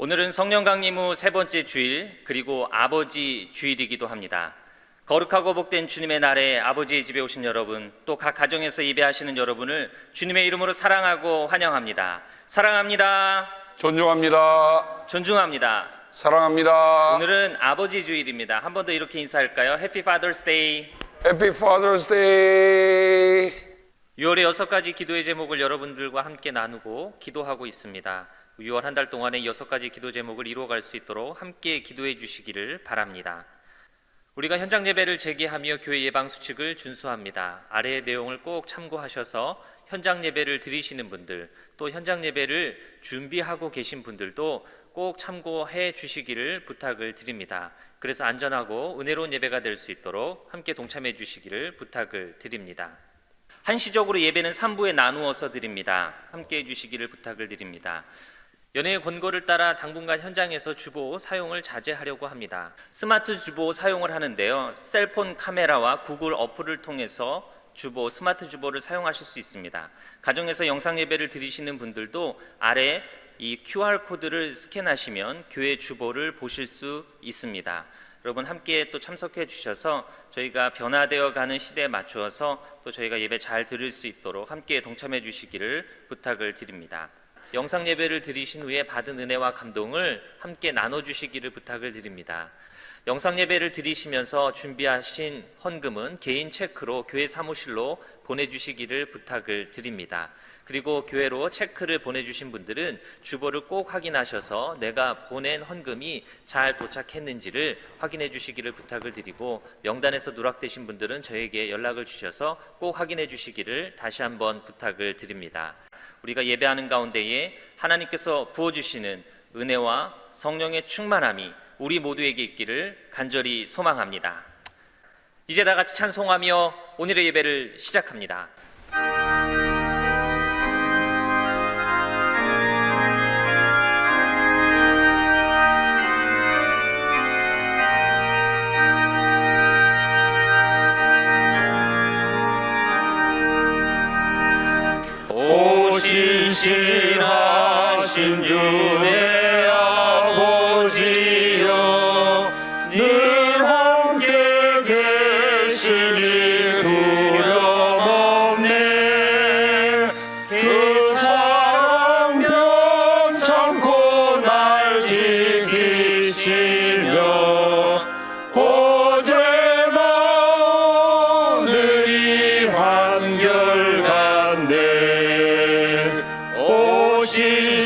오늘은 성령 강림 후 세 번째 주일, 그리고 아버지 주일이기도 합니다. 거룩하고 복된 주님의 날에 아버지의 집에 오신 여러분, 또 각 가정에서 예배하시는 여러분을 주님의 이름으로 사랑하고 환영합니다. 사랑합니다. 존중합니다. 존중합니다. 사랑합니다. 오늘은 아버지 주일입니다. 한 번 더 이렇게 인사할까요? Happy Father's Day. Happy Father's Day. 6월의 6가지 기도의 제목을 여러분들과 함께 나누고 기도하고 있습니다. 6월 한 달 동안에 6가지 기도 제목을 이루어갈 수 있도록 함께 기도해 주시기를 바랍니다. 우리가 현장 예배를 재개하며 교회 예방 수칙을 준수합니다. 아래의 내용을 꼭 참고하셔서 현장 예배를 드리시는 분들, 또 현장 예배를 준비하고 계신 분들도 꼭 참고해 주시기를 부탁을 드립니다. 그래서 안전하고 은혜로운 예배가 될 수 있도록 함께 동참해 주시기를 부탁을 드립니다. 한시적으로 예배는 3부에 나누어서 드립니다. 함께 해주시기를 부탁을 드립니다. 연예의 권고를 따라 당분간 현장에서 주보 사용을 자제하려고 합니다. 스마트 주보 사용을 하는데요, 셀폰 카메라와 구글 어플을 통해서 스마트 주보를 사용하실 수 있습니다. 가정에서 영상 예배를 드리시는 분들도 아래 이 QR코드를 스캔하시면 교회 주보를 보실 수 있습니다. 여러분 함께 또 참석해 주셔서 저희가 변화되어 가는 시대에 맞추어서 또 저희가 예배 잘 드릴 수 있도록 함께 동참해 주시기를 부탁을 드립니다. 영상 예배를 드리신 후에 받은 은혜와 감동을 함께 나눠주시기를 부탁을 드립니다. 영상 예배를 드리시면서 준비하신 헌금은 개인 체크로 교회 사무실로 보내주시기를 부탁을 드립니다. 그리고 교회로 체크를 보내주신 분들은 주보를 꼭 확인하셔서 내가 보낸 헌금이 잘 도착했는지를 확인해 주시기를 부탁을 드리고, 명단에서 누락되신 분들은 저에게 연락을 주셔서 꼭 확인해 주시기를 다시 한번 부탁을 드립니다. 우리가 예배하는 가운데에 하나님께서 부어주시는 은혜와 성령의 충만함이 우리 모두에게 있기를 간절히 소망합니다. 이제 다 같이 찬송하며 오늘의 예배를 시작합니다. 신실하신 주의 아버지여, 늘 함께 계시니 두려움없네. 그 사랑 변찮고 날 지키시며, 어제나 오늘이 한결같네.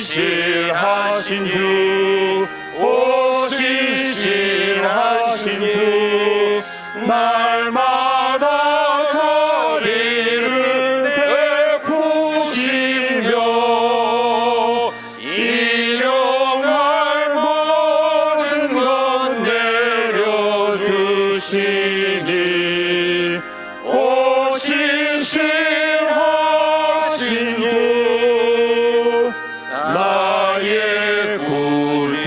신실하신 주, 오 신실하신 주, 날마다 자비를 베푸시며 일용할 모든 것 내려주시니, 오 신실하신 주, 나의 구주.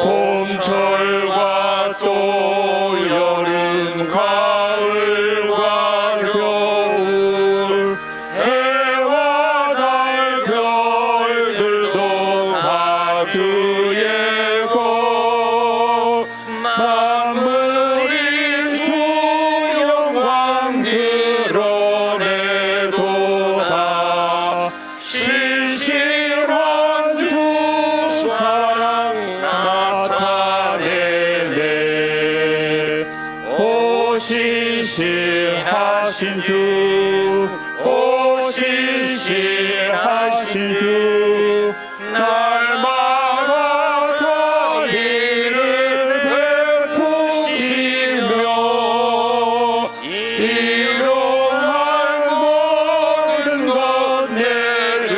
봄철과 또 여름, 가을과 겨울, 해와 달, 별들도 다 주의 것. 만물이 주 영광 드러내도다. 신실한 주 사랑 나타내네. 오 신실하신 주, 오 신실하신 주, 날마다 자비를 베푸시며 일용할 모든 것 내려주시니,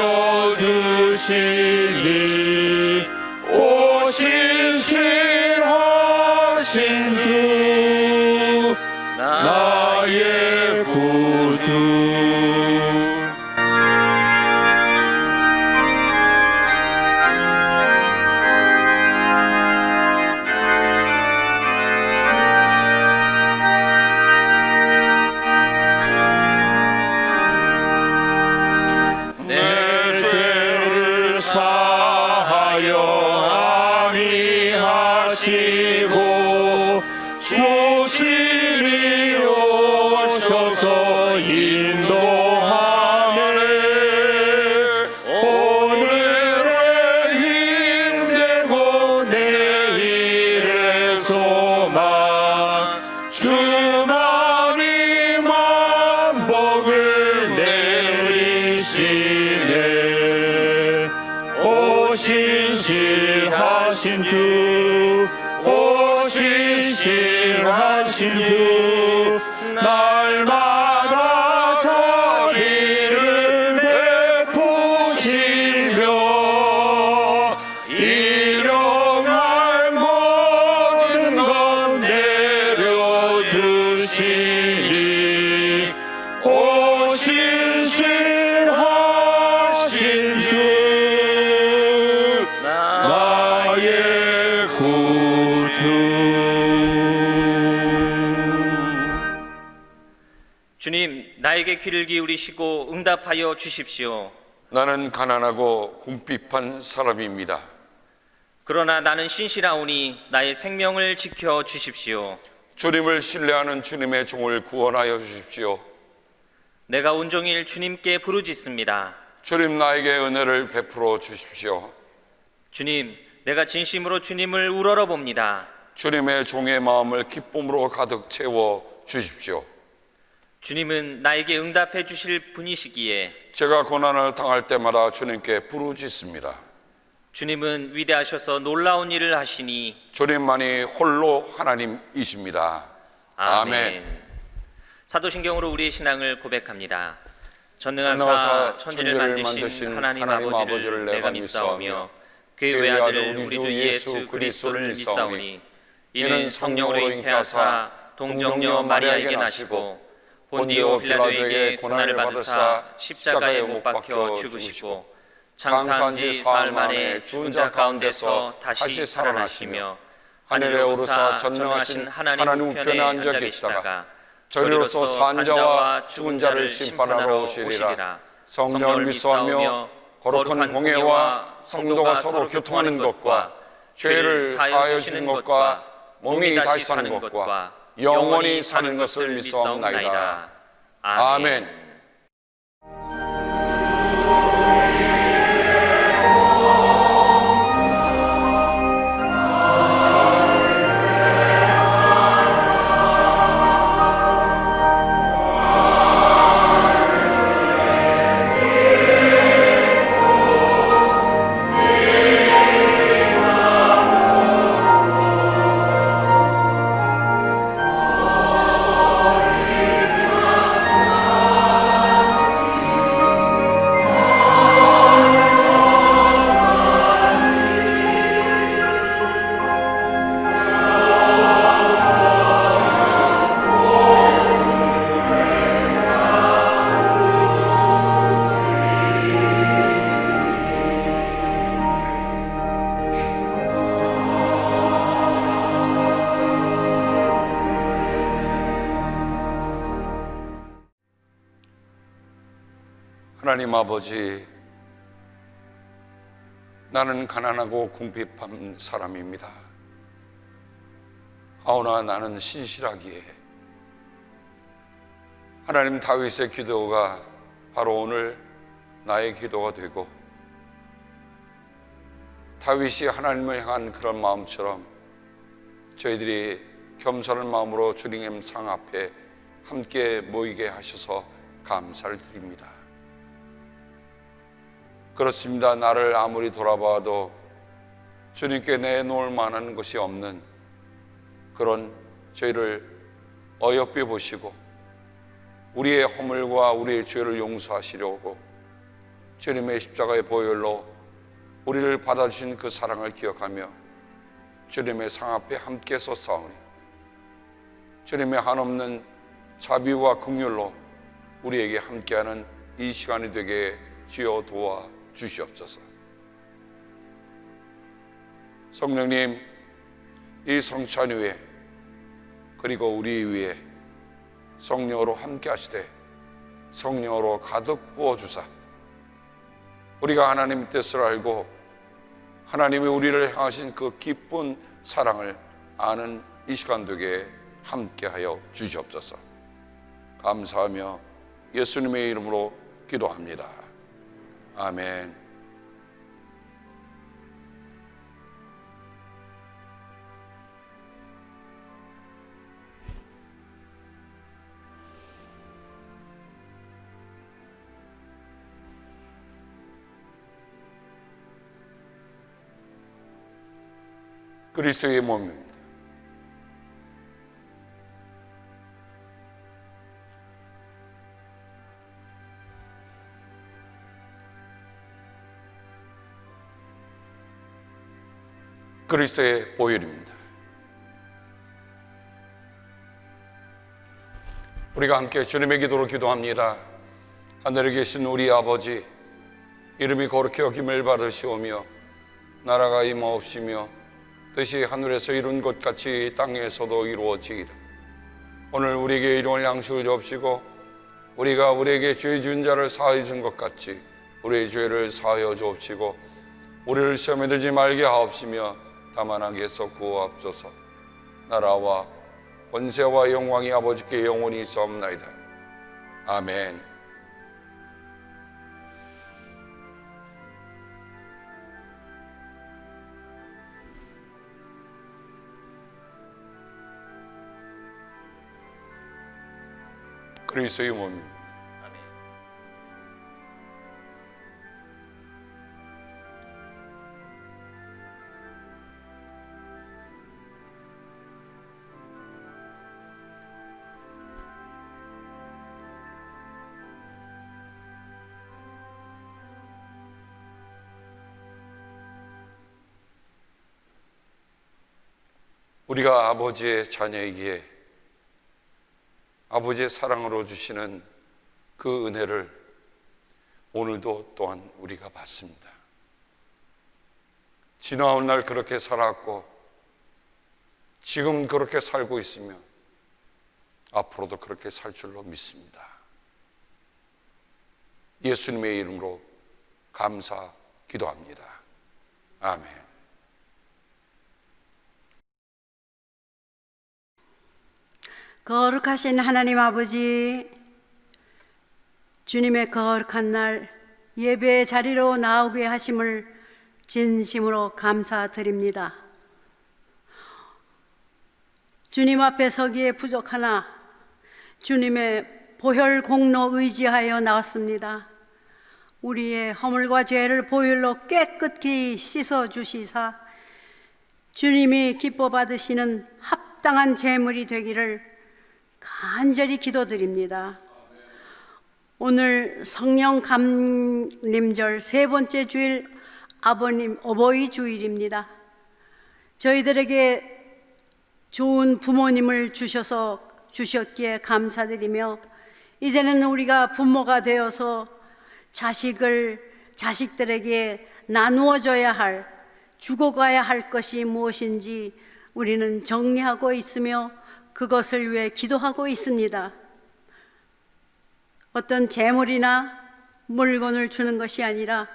오 신실하신 주, 나의 구주. 내 죄를 사하 신실하신 주 날마다 자비를 베푸시며 일용할 모든 것 내려주시니 오 신실하신 주 나의 구주. 주님, 나에게 귀를 기울이시고 응답하여 주십시오. 나는 가난하고 궁핍한 사람입니다. 그러나 나는 신실하오니 나의 생명을 지켜 주십시오. 주님을 신뢰하는 주님의 종을 구원하여 주십시오. 내가 온종일 주님께 부르짖습니다. 주님 나에게 은혜를 베풀어 주십시오. 주님, 내가 진심으로 주님을 우러러 봅니다. 주님의 종의 마음을 기쁨으로 가득 채워 주십시오. 주님은 나에게 응답해 주실 분이시기에 제가 고난을 당할 때마다 주님께 부르짖습니다. 주님은 위대하셔서 놀라운 일을 하시니 주님만이 홀로 하나님이십니다. 아멘. 사도신경으로 우리의 신앙을 고백합니다. 전능한 전능하사 사 천지를 만드신 하나님 아버지를 내가 믿사오며 그의 외아들 우리 주 예수 그리스도를 믿사오니 이는 성령으로 잉태하사 동정녀 마리아에게 나시고 본디오 빌라도에게 고난을 받으사 십자가에 못 박혀 죽으시고 장사한 지 사흘 만에 죽은 자 가운데서 다시 살아나시며 하늘에 오르사 전능하신 하나님 우편에 앉아 계시다가 저리로서 산 자와 죽은 자를 심판하러 오시리라. 성령을 믿사오며 거룩한 공회와 성도가 서로 교통하는 것과 죄를 사하여 주시는 것과 몸이 다시 사는 것과 영원히 사는 것을 믿사옵나이다. 아멘. 하나님 아버지, 나는 가난하고 궁핍한 사람입니다. 하오나 나는 신실하기에 하나님 다윗의 기도가 바로 오늘 나의 기도가 되고 다윗이 하나님을 향한 그런 마음처럼 저희들이 겸손한 마음으로 주님 상 앞에 함께 모이게 하셔서 감사를 드립니다. 그렇습니다. 나를 아무리 돌아봐도 주님께 내놓을 만한 것이 없는 그런 저희를 어여삐 보시고 우리의 허물과 우리의 죄를 용서하시려고 주님의 십자가의 보혈로 우리를 받아주신 그 사랑을 기억하며 주님의 상 앞에 함께 섰사오니 주님의 한없는 자비와 긍휼로 우리에게 함께하는 이 시간이 되게 주여 도와 주시옵소서. 성령님, 이 성찬 위에 그리고 우리 위에 성령으로 함께 하시되 성령으로 가득 부어주사 우리가 하나님의 뜻을 알고 하나님이 우리를 향하신 그 기쁜 사랑을 아는 이 시간 되게 함께하여 주시옵소서. 감사하며 예수님의 이름으로 기도합니다. 아멘. 그리스도의 몸입니다. 그리스도의 보혈입니다. 우리가 함께 주님의 기도로 기도합니다. 하늘에 계신 우리 아버지, 이름이 거룩히 여김을 받으시오며 나라가 임하옵시며 뜻이 하늘에서 이룬 것 같이 땅에서도 이루어지이다. 오늘 우리에게 일용할 양식을 주옵시고 우리가 우리에게 죄 지은 자를 사하여 준 것 같이 우리의 죄를 사하여 주옵시고 우리를 시험에 들지 말게 하옵시며 다만 악에서 구하옵소서. 나라와 권세와 영광이 아버지께 영원히 있사옵나이다. 아멘. 그리스도의 몸입니다. 우리가 아버지의 자녀이기에 아버지의 사랑으로 주시는 그 은혜를 오늘도 또한 우리가 받습니다. 지나온 날 그렇게 살았고 지금 그렇게 살고 있으며 앞으로도 그렇게 살 줄로 믿습니다. 예수님의 이름으로 감사 기도합니다. 아멘. 거룩하신 하나님 아버지, 주님의 거룩한 날 예배의 자리로 나오게 하심을 진심으로 감사드립니다. 주님 앞에 서기에 부족하나 주님의 보혈 공로 의지하여 나왔습니다. 우리의 허물과 죄를 보혈로 깨끗이 씻어 주시사 주님이 기뻐 받으시는 합당한 제물이 되기를 간절히 기도드립니다. 오늘 성령 감림절 세 번째 주일 아버님 어버이 주일입니다. 저희들에게 좋은 부모님을 주셨기에 감사드리며 이제는 우리가 부모가 되어서 자식들에게 나누어줘야 할, 죽어가야 할 것이 무엇인지 우리는 정리하고 있으며 그것을 위해 기도하고 있습니다. 어떤 재물이나 물건을 주는 것이 아니라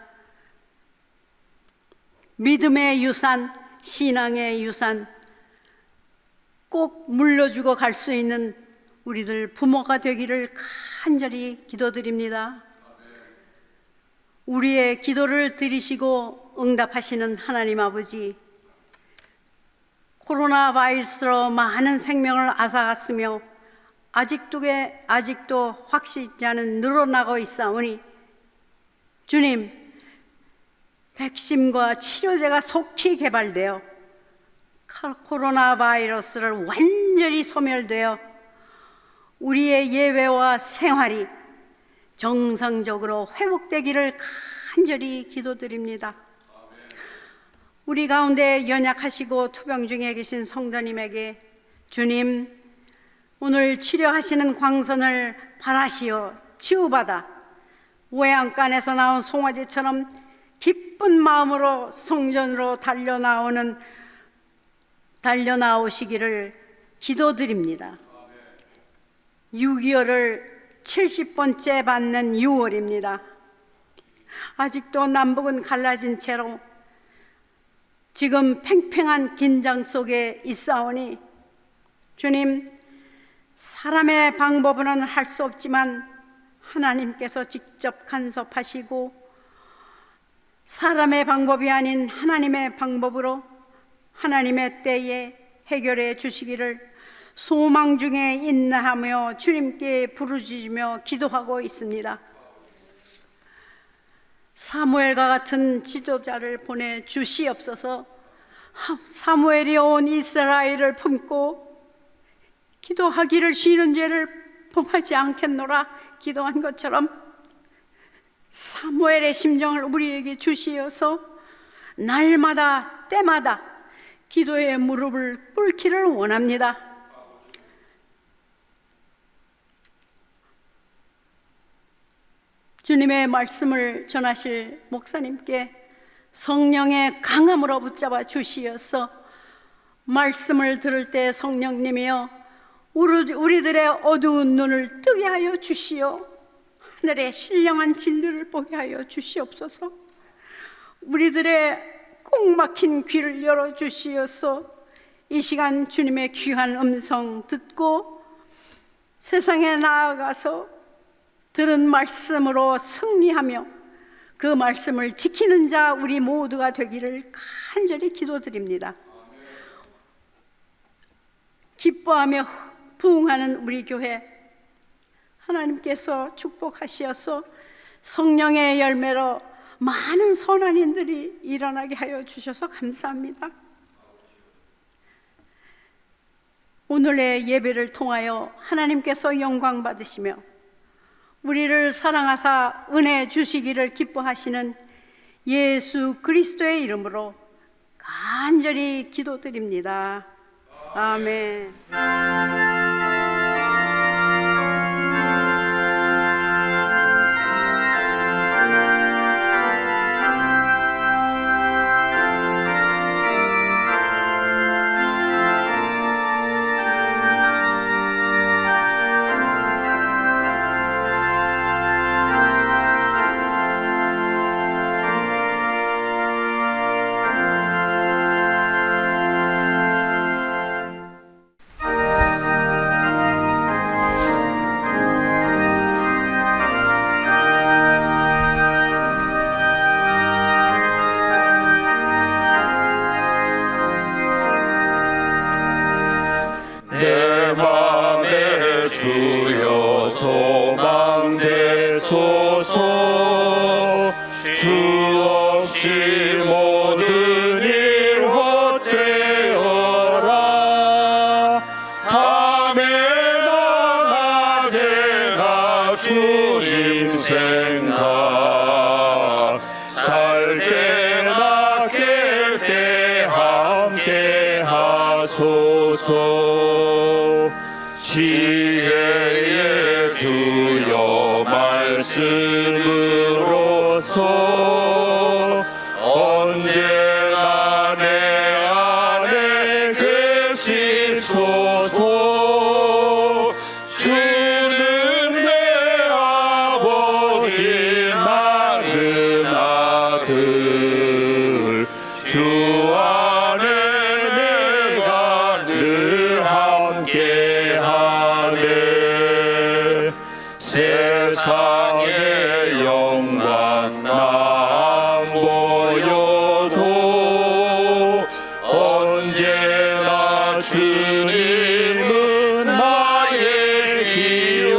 믿음의 유산, 신앙의 유산 꼭 물려주고 갈 수 있는 우리들 부모가 되기를 간절히 기도드립니다. 우리의 기도를 들으시고 응답하시는 하나님 아버지, 코로나 바이러스로 많은 생명을 앗아갔으며 아직도 확진자는 늘어나고 있사오니 주님, 백신과 치료제가 속히 개발되어 코로나 바이러스를 완전히 소멸되어 우리의 예배와 생활이 정상적으로 회복되기를 간절히 기도드립니다. 우리 가운데 연약하시고 투병 중에 계신 성도님에게 주님, 오늘 치료하시는 광선을 바라시어 치유받아 외양간에서 나온 송아지처럼 기쁜 마음으로 성전으로 달려나오시기를 기도드립니다. 6.25를 70번째 받는 6월입니다. 아직도 남북은 갈라진 채로 지금 팽팽한 긴장 속에 있사오니 주님, 사람의 방법으로는 할 수 없지만 하나님께서 직접 간섭하시고 사람의 방법이 아닌 하나님의 방법으로 하나님의 때에 해결해 주시기를 소망 중에 인내하며 주님께 부르짖으며 기도하고 있습니다. 사무엘과 같은 지도자를 보내 주시옵소서. 사무엘이 온 이스라엘을 품고 기도하기를 쉬는 죄를 범하지 않겠노라 기도한 것처럼 사무엘의 심정을 우리에게 주시어서 날마다 때마다 기도의 무릎을 꿇기를 원합니다. 주님의 말씀을 전하실 목사님께 성령의 강함으로 붙잡아 주시어서 말씀을 들을 때 성령님이여 우리들의 어두운 눈을 뜨게 하여 주시어 하늘의 신령한 진리를 보게 하여 주시옵소서. 우리들의 꼭 막힌 귀를 열어 주시어서 이 시간 주님의 귀한 음성 듣고 세상에 나아가서 들은 말씀으로 승리하며 그 말씀을 지키는 자 우리 모두가 되기를 간절히 기도드립니다. 기뻐하며 부흥하는 우리 교회 하나님께서 축복하시어서 성령의 열매로 많은 선한인들이 일어나게 하여 주셔서 감사합니다. 오늘의 예배를 통하여 하나님께서 영광 받으시며 우리를 사랑하사 은혜 주시기를 기뻐하시는 예수 그리스도의 이름으로 간절히 기도드립니다. 아멘. 내 맘에 주여 소망 되소서. 주 없이 모든 일 헛되어라. 밤에나 낮에나 주님 생각 잘 때나 깰 때 함께 하소서. 지혜의 주여 말씀으로서 언제나 내 안에 계시소서. 주는 내 아버지 나는 아들. 주 안에 내가 늘 함께하네. 세상의 영광 안 보여도 언제나 주님은 나의 기요.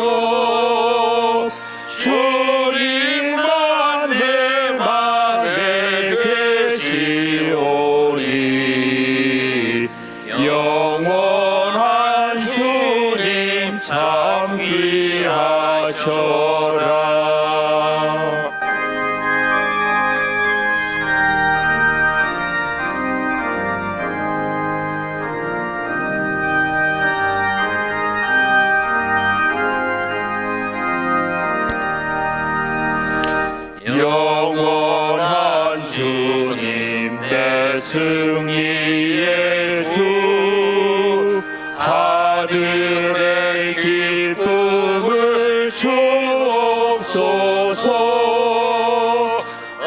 주님만 내 맘에 계시오니 영원한 주님 참 귀하셔라. 영원한 주님 내 승리의 주. 하늘의 기쁨을 주옵소서.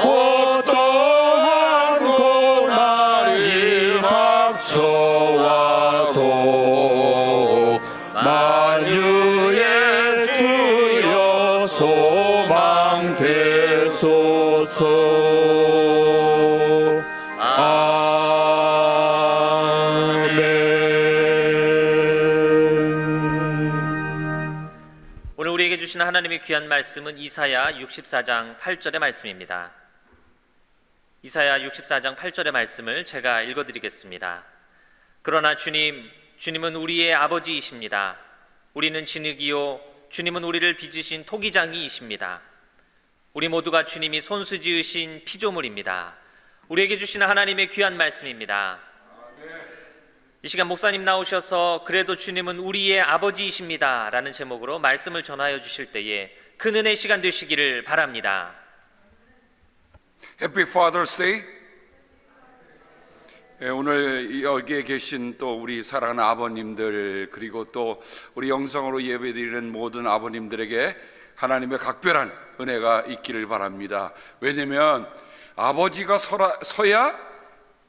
어떠한 고난이 닥쳐와도 만유의 주여 소망 되소서. 오늘 우리에게 주신 하나님의 귀한 말씀은 이사야 64장 8절의 말씀입니다. 이사야 64장 8절의 말씀을 제가 읽어드리겠습니다. 그러나 주님은 우리의 아버지이십니다. 우리는 진흙이요 주님은 우리를 빚으신 토기장이이십니다. 우리 모두가 주님이 손수 지으신 피조물입니다. 우리에게 주신 하나님의 귀한 말씀입니다. 이 시간 목사님 나오셔서 그래도 주님은 우리의 아버지이십니다 라는 제목으로 말씀을 전하여 주실 때에 큰 은혜의 시간 되시기를 바랍니다. Happy Father's Day. 오늘 여기에 계신 또 우리 사랑하는 아버님들, 그리고 또 우리 영성으로 예배드리는 모든 아버님들에게 하나님의 각별한 은혜가 있기를 바랍니다. 왜냐하면 아버지가 서야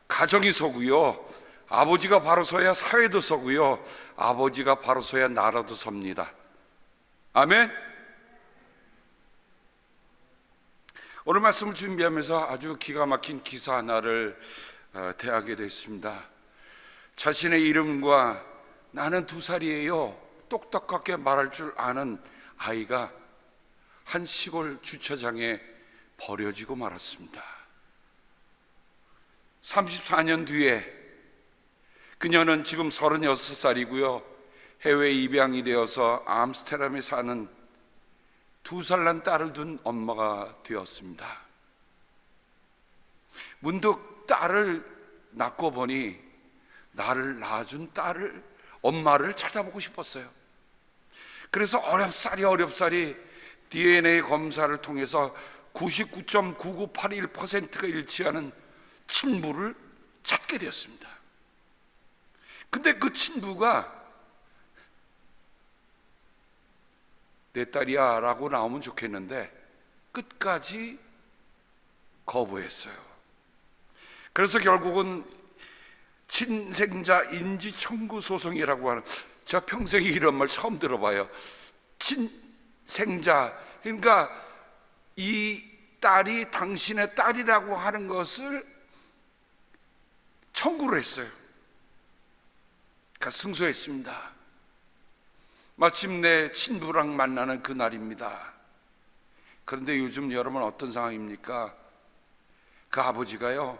가정이 서고요, 아버지가 바로 서야 사회도 서고요, 아버지가 바로 서야 나라도 섭니다. 아멘. 오늘 말씀을 준비하면서 아주 기가 막힌 기사 하나를 대하게 됐습니다. 자신의 이름과 나는 2살이에요 똑똑하게 말할 줄 아는 아이가 한 시골 주차장에 버려지고 말았습니다. 34년 뒤에 그녀는 지금 36살이고요 해외 입양이 되어서 암스테르담에 사는 2살 난 딸을 둔 엄마가 되었습니다. 문득 딸을 낳고 보니 나를 낳아준 엄마를 찾아보고 싶었어요. 그래서 어렵사리 DNA 검사를 통해서 99.9981%가 일치하는 친부를 찾게 되었습니다. 근데 그 친부가 내 딸이야 라고 나오면 좋겠는데 끝까지 거부했어요. 그래서 결국은 친생자 인지 청구 소송이라고 하는, 제가 평생에 이런 말 처음 들어봐요. 친생자, 그러니까 이 딸이 당신의 딸이라고 하는 것을 청구를 했어요. 그러니까 승소했습니다. 마침내 친부랑 만나는 그날입니다. 그런데 요즘 여러분 어떤 상황입니까? 그 아버지가요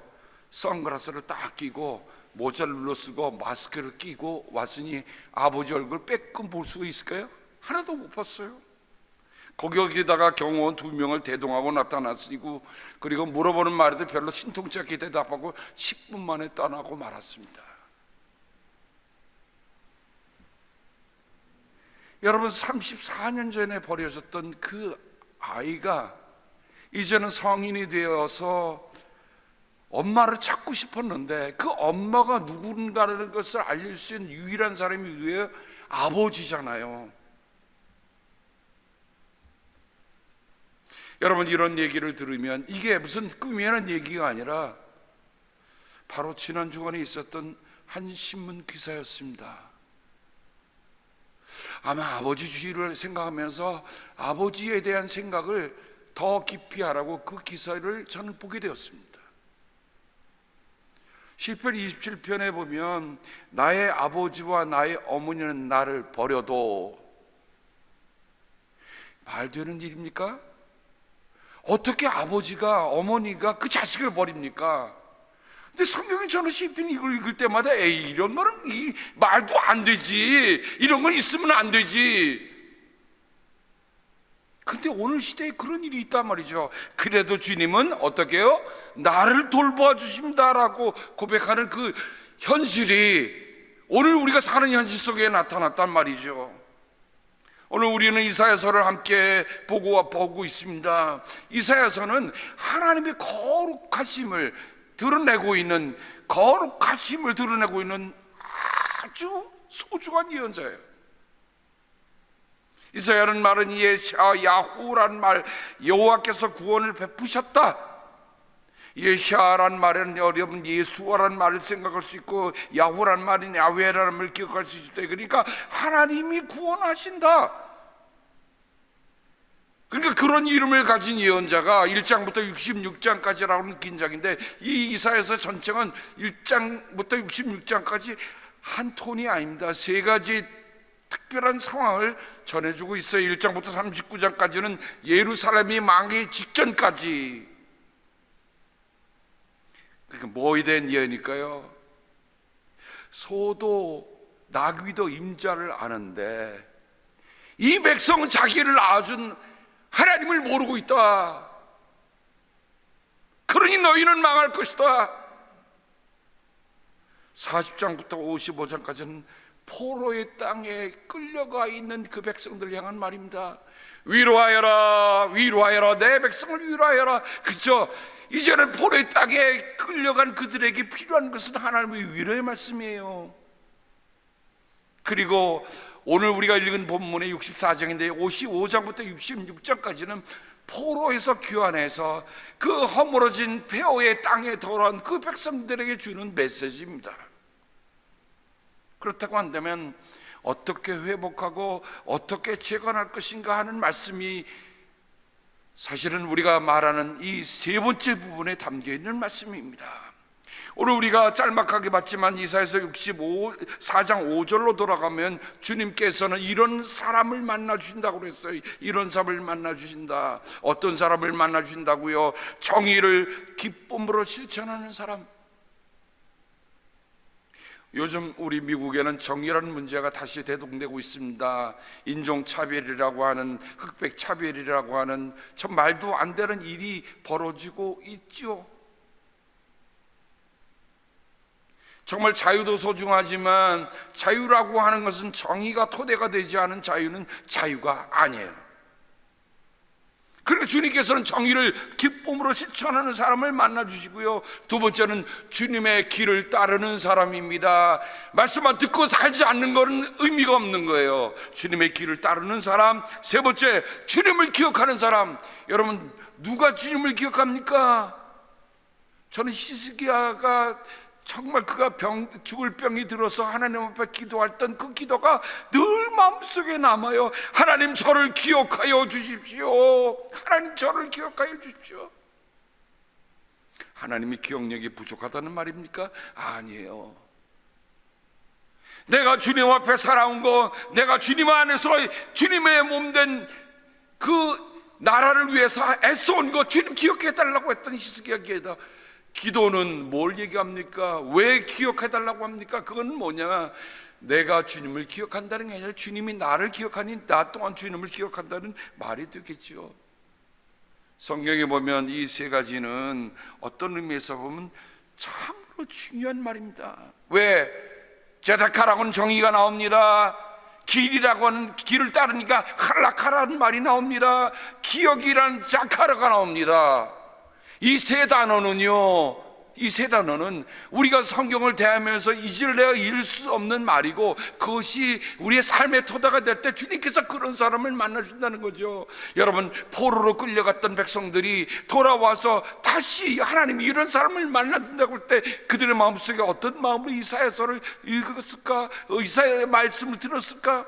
선글라스를 딱 끼고 모자를 눌러 쓰고 마스크를 끼고 왔으니 아버지 얼굴 빼끔 볼 수 있을까요? 하나도 못 봤어요. 거기다가 경호원 2명을 대동하고 나타났으니고, 그리고 물어보는 말에도 별로 신통치 않게 대답하고 10분 만에 떠나고 말았습니다. 여러분, 34년 전에 버려졌던 그 아이가 이제는 성인이 되어서 엄마를 찾고 싶었는데 그 엄마가 누군가라는 것을 알릴 수 있는 유일한 사람이 누구예요? 아버지잖아요. 여러분, 이런 얘기를 들으면 이게 무슨 꿈이라는 얘기가 아니라 바로 지난 주간에 있었던 한 신문 기사였습니다. 아마 아버지 주의를 생각하면서 아버지에 대한 생각을 더 깊이 하라고 그 기사를 저는 보게 되었습니다. 시편 27편에 보면 나의 아버지와 나의 어머니는 나를 버려도, 말 되는 일입니까? 어떻게 아버지가 어머니가 그 자식을 버립니까? 근데 성경에 저는 시편 이걸 읽을 때마다 에이, 이런 거는 말도 안 되지, 이런 건 있으면 안 되지. 근데 오늘 시대에 그런 일이 있단 말이죠. 그래도 주님은 어떻게 해요? 나를 돌봐 주신다라고 고백하는 그 현실이 오늘 우리가 사는 현실 속에 나타났단 말이죠. 오늘 우리는 이사야서를 함께 보고 있습니다. 이사야서는 하나님의 거룩하심을 드러내고 있는 아주 소중한 예언자예요. 이사야는 말은 예샤야후란 말, 여호와께서 구원을 베푸셨다. 예샤란 말은 여러분 예수와란 말을 생각할 수 있고, 야후란 말은 야훼라는 말을 기억할 수 있을 때, 그러니까 하나님이 구원하신다. 그러니까 그런 이름을 가진 예언자가 1장부터 66장까지라고 하는 긴장인데, 이 이사야서 전체는 1장부터 66장까지 한 톤이 아닙니다. 3가지 특별한 상황을 전해주고 있어요. 1장부터 39장까지는 예루살렘이 망하기 직전까지. 그러니까 뭐에 대한 예언일까요? 소도 나귀도 임자를 아는데 이 백성은 자기를 낳아준 하나님을 모르고 있다. 그러니 너희는 망할 것이다. 40장부터 55장까지는 포로의 땅에 끌려가 있는 그 백성들을 향한 말입니다. 위로하여라, 위로하여라, 내 백성을 위로하여라. 그죠? 이제는 포로의 땅에 끌려간 그들에게 필요한 것은 하나님의 위로의 말씀이에요. 그리고 오늘 우리가 읽은 본문의 64장인데 55장부터 66장까지는 포로에서 귀환해서 그 허물어진 페오의 땅에 돌아온 그 백성들에게 주는 메시지입니다. 그렇다고 한다면 어떻게 회복하고 어떻게 재건할 것인가 하는 말씀이 사실은 우리가 말하는 이 세 번째 부분에 담겨 있는 말씀입니다. 오늘 우리가 짤막하게 봤지만 이사야서 64장 5절로 돌아가면 주님께서는 이런 사람을 만나 주신다고 그랬어요. 이런 사람을 만나 주신다. 어떤 사람을 만나 주신다고요? 정의를 기쁨으로 실천하는 사람. 요즘 우리 미국에는 정의라는 문제가 다시 대동되고 있습니다. 인종차별이라고 하는, 흑백차별이라고 하는 참 말도 안 되는 일이 벌어지고 있죠. 정말 자유도 소중하지만 자유라고 하는 것은 정의가 토대가 되지 않은 자유는 자유가 아니에요. 그러니까 주님께서는 정의를 기쁨으로 실천하는 사람을 만나주시고요, 두 번째는 주님의 길을 따르는 사람입니다. 말씀만 듣고 살지 않는 것은 의미가 없는 거예요. 주님의 길을 따르는 사람. 세 번째, 주님을 기억하는 사람. 여러분, 누가 주님을 기억합니까? 저는 히스기야가 정말 그가 죽을 병이 들어서 하나님 앞에 기도했던 그 기도가 늘 마음속에 남아요. 하나님, 저를 기억하여 주십시오. 하나님, 저를 기억하여 주십시오. 하나님이 기억력이 부족하다는 말입니까? 아니에요. 내가 주님 앞에 살아온 거, 내가 주님 안에서 주님의 몸된 그 나라를 위해서 애써온 거 주님 기억해달라고 했던 히스기야에다 기도는 뭘 얘기합니까? 왜 기억해달라고 합니까? 그건 뭐냐? 내가 주님을 기억한다는 게 아니라 주님이 나를 기억하니 나 또한 주님을 기억한다는 말이 되겠죠. 성경에 보면 이 세 가지는 어떤 의미에서 보면 참으로 중요한 말입니다. 왜? 제다카라고는 정의가 나옵니다. 길이라고 하는 길을 따르니까 할라카라는 말이 나옵니다. 기억이라는 자카라가 나옵니다. 이 세 단어는요, 이 세 단어는 우리가 성경을 대하면서 잊을래야 잃을 수 없는 말이고, 그것이 우리의 삶의 토대가 될 때 주님께서 그런 사람을 만나준다는 거죠. 여러분, 포로로 끌려갔던 백성들이 돌아와서 다시 하나님이 이런 사람을 만나준다고 할 때 그들의 마음속에 어떤 마음으로 이사야서를 읽었을까? 이사야의 말씀을 들었을까?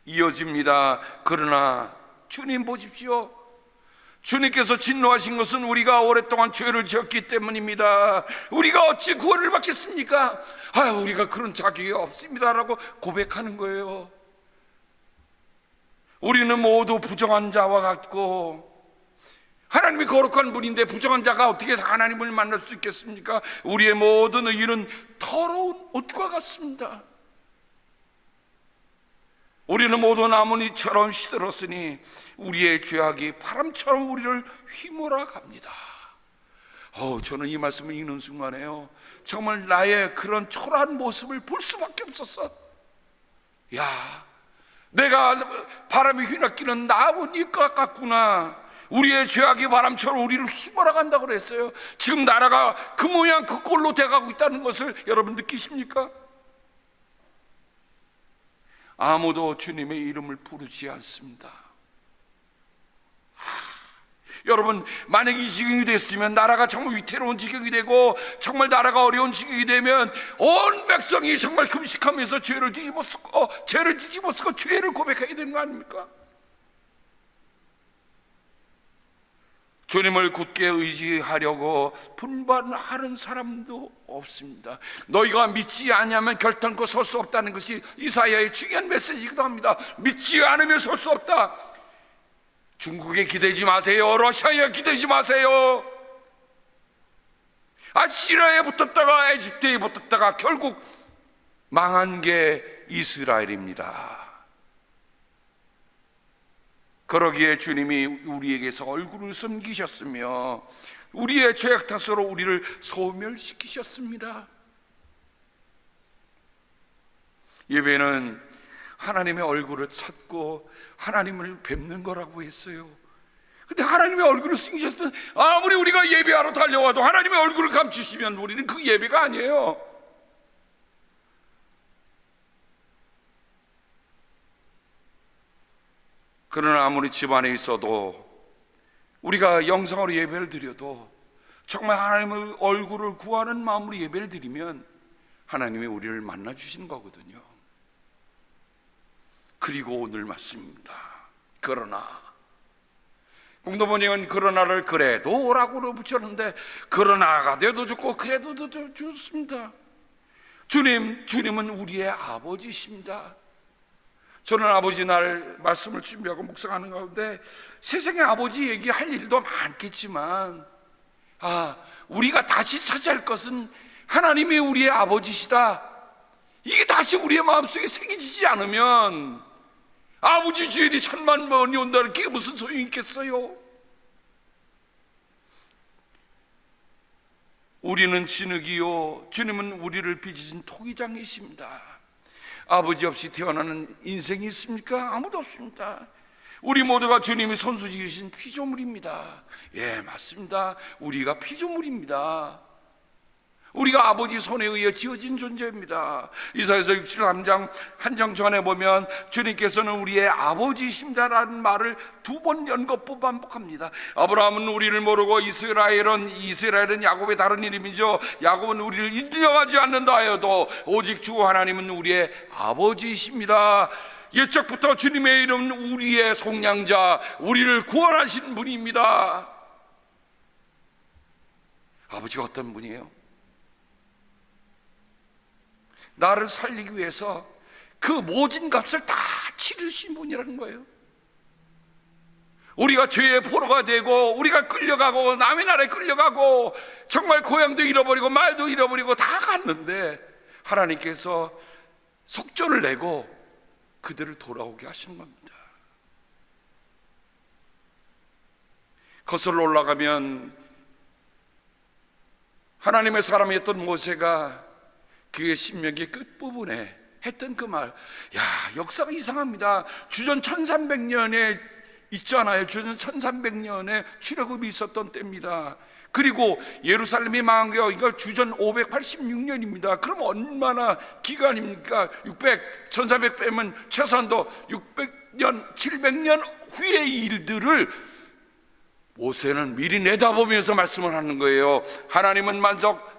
이어집니다. 그러나 주님 보십시오. 주님께서 진노하신 것은 우리가 오랫동안 죄를 지었기 때문입니다. 우리가 어찌 구원을 받겠습니까? 우리가 그런 자격이 없습니다라고 고백하는 거예요. 우리는 모두 부정한 자와 같고, 하나님이 거룩한 분인데 부정한 자가 어떻게 하나님을 만날 수 있겠습니까? 우리의 모든 의는 더러운 옷과 같습니다. 우리는 모두 나뭇잎처럼 시들었으니 우리의 죄악이 바람처럼 우리를 휘몰아 갑니다. 저는 이 말씀을 읽는 순간에요, 정말 나의 그런 초라한 모습을 볼 수밖에 없었어. 내가 바람이 휘날끼는 나뭇잎과 같구나. 우리의 죄악이 바람처럼 우리를 휘몰아 간다고 그랬어요. 지금 나라가 그 모양 그 꼴로 돼가고 있다는 것을 여러분 느끼십니까? 아무도 주님의 이름을 부르지 않습니다. 여러분, 만약 이 지경이 됐으면, 나라가 정말 위태로운 지경이 되고 정말 나라가 어려운 지경이 되면 온 백성이 정말 금식하면서 죄를 뒤집어쓰고 죄를 고백해야 되는 거 아닙니까? 주님을 굳게 의지하려고 분반하는 사람도 없습니다. 너희가 믿지 않으면 결단코 설 수 없다는 것이 이사야의 중요한 메시지이기도 합니다. 믿지 않으면 설 수 없다. 중국에 기대지 마세요. 러시아에 기대지 마세요. 시리아에 붙었다가 에집트에 붙었다가 결국 망한 게 이스라엘입니다. 그러기에 주님이 우리에게서 얼굴을 숨기셨으며 우리의 죄악 탓으로 우리를 소멸시키셨습니다. 예배는 하나님의 얼굴을 찾고 하나님을 뵙는 거라고 했어요. 근데 하나님의 얼굴을 숨기셨으면 아무리 우리가 예배하러 달려와도 하나님의 얼굴을 감추시면 우리는 그 예배가 아니에요. 그러나 아무리 집안에 있어도 우리가 영상으로 예배를 드려도 정말 하나님의 얼굴을 구하는 마음으로 예배를 드리면 하나님이 우리를 만나 주시는 거거든요. 그리고 오늘 말씀입니다. 그러나, 공동번역은 그러나를 그래도 라고 붙였는데 그러나가 돼도 좋고 그래도 좋습니다. 주님은 우리의 아버지십니다. 저는 아버지 날 말씀을 준비하고 묵상하는 가운데 세상의 아버지 얘기할 일도 많겠지만 우리가 다시 찾아야 할 것은 하나님이 우리의 아버지시다. 이게 다시 우리의 마음속에 새겨지지 않으면 아버지 주인이 1000만 번이 온다는 게 무슨 소용이 있겠어요? 우리는 진흙이요 주님은 우리를 빚으신 토기장이십니다. 아버지 없이 태어나는 인생이 있습니까? 아무도 없습니다. 우리 모두가 주님이 손수 지으신 피조물입니다. 예, 맞습니다. 우리가 피조물입니다. 우리가 아버지 손에 의해 지어진 존재입니다. 이사야서 67장 한 장 전에 보면 주님께서는 우리의 아버지십니다라는 말을 2번 연거푸 반복합니다. 아브라함은 우리를 모르고 이스라엘은 야곱의 다른 이름이죠. 야곱은 우리를 인정하지 않는다 하여도 오직 주 하나님은 우리의 아버지이십니다. 옛적부터 주님의 이름은 우리의 속량자, 우리를 구원하신 분입니다. 아버지가 어떤 분이에요? 나를 살리기 위해서 그 모진 값을 다 치르신 분이라는 거예요. 우리가 죄의 포로가 되고 우리가 끌려가고 남의 나라에 끌려가고 정말 고향도 잃어버리고 말도 잃어버리고 다 갔는데 하나님께서 속전을 내고 그들을 돌아오게 하신 겁니다. 거슬러 올라가면 하나님의 사람이었던 모세가 그의 신명기 끝부분에 했던 그 말, 역사가 이상합니다. 주전 1300년에 있잖아요. 주전 1300년에 출애굽이 있었던 때입니다. 그리고 예루살렘이 망한 게 이거 주전 586년입니다. 그럼 얼마나 기간입니까? 1400 빼면 최소한도 600년, 700년 후의 일들을 모세는 미리 내다보면서 말씀을 하는 거예요. 하나님은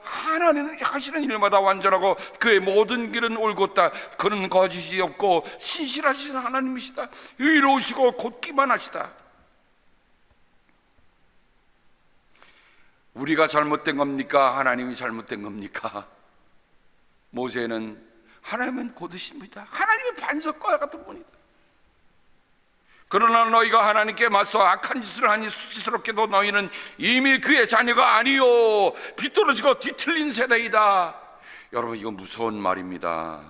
하나님은 하시는 일마다 완전하고 그의 모든 길은 옳고다. 그는 거짓이 없고 신실하신 하나님이시다. 의로우시고 곧기만 하시다. 우리가 잘못된 겁니까? 하나님이 잘못된 겁니까? 모세는 하나님은 곧으신 분이다. 하나님의 반석과 같은 분이다. 그러나 너희가 하나님께 맞서 악한 짓을 하니 수치스럽게도 너희는 이미 그의 자녀가 아니요 비뚤어지고 뒤틀린 세대이다. 여러분, 이거 무서운 말입니다.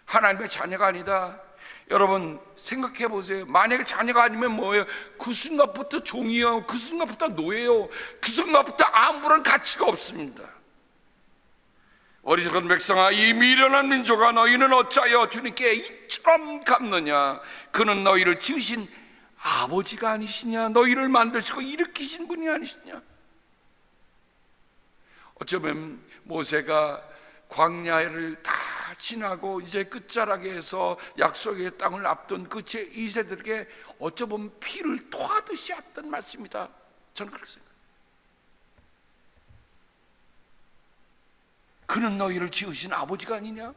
하나님의 자녀가 아니다. 여러분 생각해 보세요. 만약에 자녀가 아니면 뭐예요? 그 순간부터 종이요, 그 순간부터 노예요, 그 순간부터 아무런 가치가 없습니다. 어리석은 백성아, 이 미련한 민족아, 너희는 어찌하여 주님께 이처럼 갚느냐? 그는 너희를 지으신 아버지가 아니시냐? 너희를 만드시고 일으키신 분이 아니시냐? 어쩌면 모세가 광야를 다 지나고 이제 끝자락에서 약속의 땅을 앞둔 그 제2세들에게 어쩌면 피를 토하듯이 했던 말씀이다. 저는 그렇게 생각합니다. 그는 너희를 지으신 아버지가 아니냐?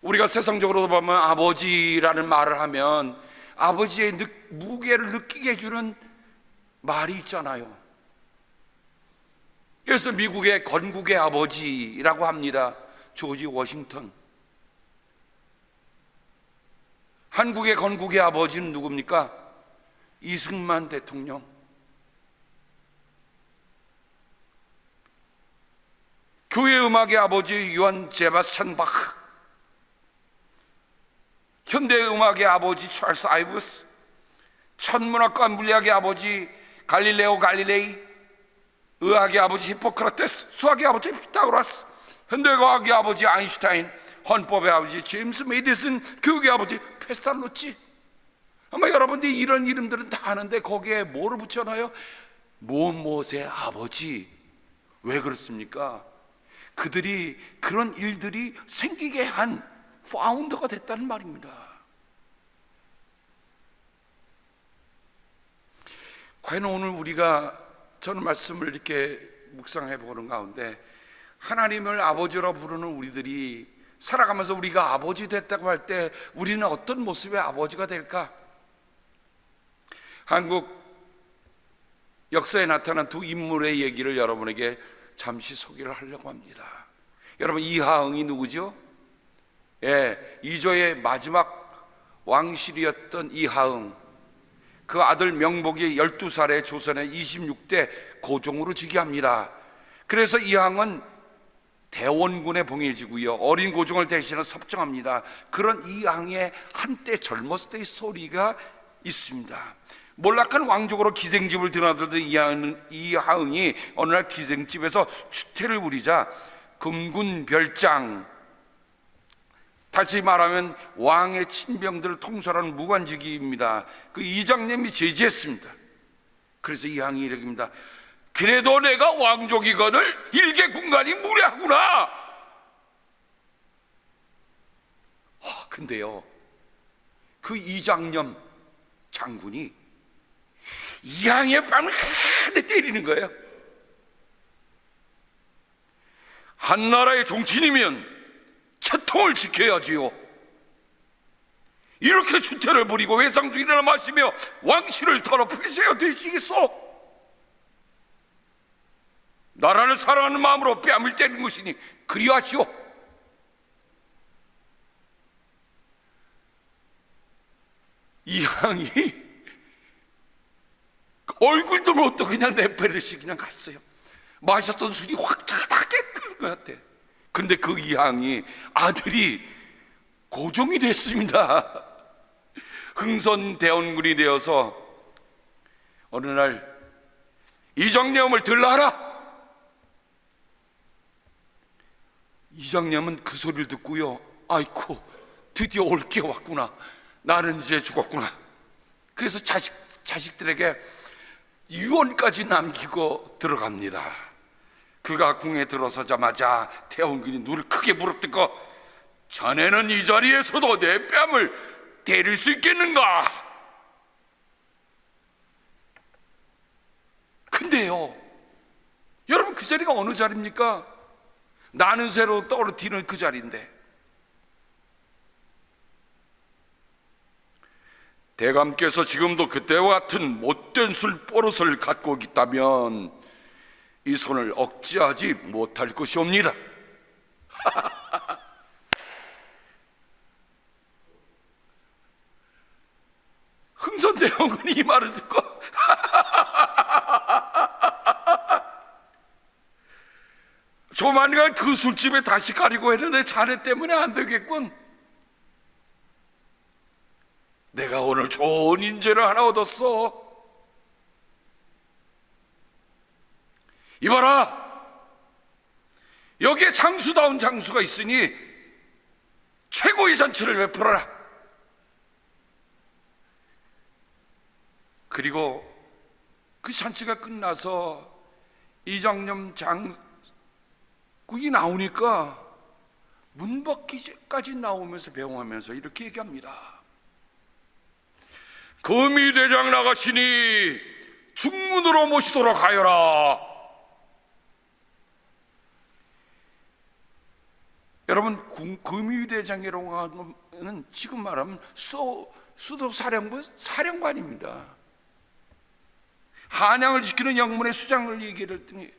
우리가 세상적으로 보면 아버지라는 말을 하면 아버지의 무게를 느끼게 해주는 말이 있잖아요. 그래서 미국의 건국의 아버지라고 합니다. 조지 워싱턴. 한국의 건국의 아버지는 누굽니까? 이승만 대통령. 교회 음악의 아버지 요한 제바스찬 바흐. 현대음악의 아버지 찰스 아이브스, 천문학과 물리학의 아버지 갈릴레오 갈릴레이, 의학의 아버지 히포크라테스, 수학의 아버지 피타고라스, 현대과학의 아버지 아인슈타인, 헌법의 아버지 제임스 메디슨, 교육의 아버지 페스탈로치. 아마 여러분들이 이런 이름들은 다 아는데 거기에 뭐를 붙여놔요? 무엇의 아버지. 왜 그렇습니까? 그들이 그런 일들이 생기게 한 파운더가 됐다는 말입니다. 과연 오늘 우리가, 저는 말씀을 이렇게 묵상해 보는 가운데, 하나님을 아버지로 부르는 우리들이 살아가면서 우리가 아버지 됐다고 할 때 우리는 어떤 모습의 아버지가 될까? 한국 역사에 나타난 두 인물의 얘기를 여러분에게 잠시 소개를 하려고 합니다. 여러분, 이하응이 누구죠? 이조의 마지막 왕실이었던 이하응, 그 아들 명복이 12살에 조선의 26대 고종으로 즉위합니다. 그래서 이하응은 대원군에 봉해지고요, 어린 고종을 대신해 섭정합니다. 그런 이하응의 한때 젊었을 때의 스토리가 있습니다. 몰락한 왕족으로 기생집을 드나들던 이하응이 어느 날 기생집에서 추태를 부리자 금군 별장, 다시 말하면 왕의 친병들을 통솔하는 무관직입니다. 그 이장님이 제지했습니다. 그래서 이하응이 이렇게입니다. 그래도 내가 왕족이거늘 일개 군관이 무례하구나. 근데요, 그 이장념 장군이 이하응의 뺨을 한 대 때리는 거예요. 한 나라의 종친이면 채통을 지켜야지요. 이렇게 추태를 부리고 외상주의를 마시며 왕실을 더럽히셔야 되시겠소? 나라를 사랑하는 마음으로 뺨을 때리는 것이니 그리하시오. 이하응이 얼굴도 못도 그냥 내버리듯이 그냥 갔어요. 마셨던 술이 확 차가 다 깨끗한 것 같아. 근데 그 이하응이 아들이 고종이 됐습니다. 흥선 대원군이 되어서 어느 날 이장념을 들라하라. 이장념은 그 소리를 듣고요, 아이고 드디어 올 게 왔구나, 나는 이제 죽었구나. 그래서 자식들에게 유언까지 남기고 들어갑니다. 그가 궁에 들어서자마자 대원군이 눈을 크게 부릅뜨고, 자네는 이 자리에서도 내 뺨을 때릴 수 있겠는가? 근데요, 여러분, 그 자리가 어느 자리입니까? 나는 새로 떨어뜨리는 그 자리인데, 대감께서 지금도 그때와 같은 못된 술 버릇을 갖고 있다면 이 손을 억제하지 못할 것이옵니다. 흥선대원군이 이 말을 듣고 조만간 그 술집에 다시 가려고 했는데 자네 때문에 안 되겠군. 내가 오늘 좋은 인재를 하나 얻었어. 이봐라, 여기에 장수다운 장수가 있으니 최고의 잔치를 베풀어라. 그리고 그 잔치가 끝나서 이장념 장군이 나오니까 문밖까지 나오면서 배웅하면서 이렇게 얘기합니다. 금의대장 나가시니 중문으로 모시도록 하여라. 여러분, 금의대장이라고 하는 지금 말하면 수도사령부 사령관입니다. 한양을 지키는 영문의 수장을 얘기를 했더니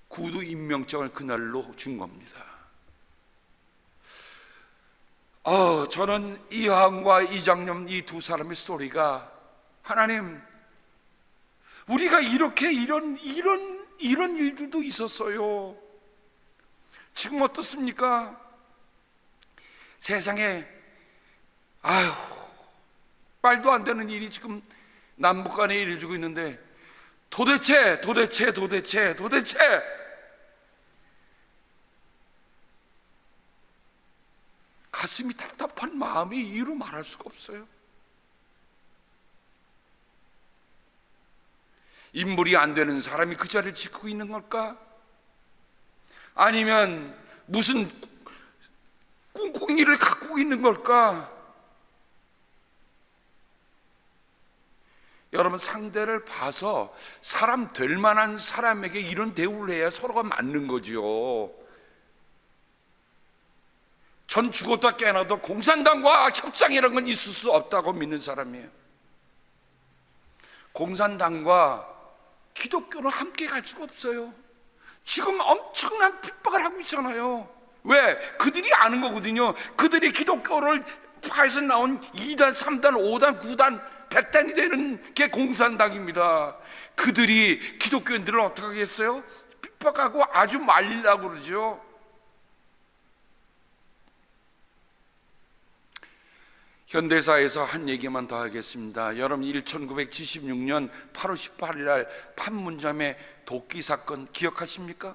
구두 임명장을 그날로 준 겁니다. 저는 이하응과 이장념 이 두 사람의 스토리가, 하나님, 우리가 이렇게 이런 일들도 있었어요. 지금 어떻습니까? 세상에 아휴, 말도 안 되는 일이 지금 남북 간에 일어지고 있는데 도대체 가슴이 답답한 마음이 이유로 말할 수가 없어요. 인물이 안 되는 사람이 그 자리를 지키고 있는 걸까? 아니면 무슨 꿍꿍이를 갖고 있는 걸까? 여러분, 상대를 봐서 사람 될 만한 사람에게 이런 대우를 해야 서로가 맞는 거죠. 전 죽었다 깨어나도 공산당과 협상이라는 건 있을 수 없다고 믿는 사람이에요. 공산당과 기독교는 함께 갈 수가 없어요. 지금 엄청난 핍박을 하고 있잖아요. 왜? 그들이 아는 거거든요. 그들이 기독교를 파에서 나온 2단, 3단, 5단, 9단, 100단이 되는 게 공산당입니다. 그들이 기독교인들을 어떻게 하겠어요? 핍박하고 아주 말리려고 그러죠. 현대사에서 한 얘기만 더 하겠습니다. 여러분, 1976년 8월 18일 날 판문점의 도끼 사건 기억하십니까?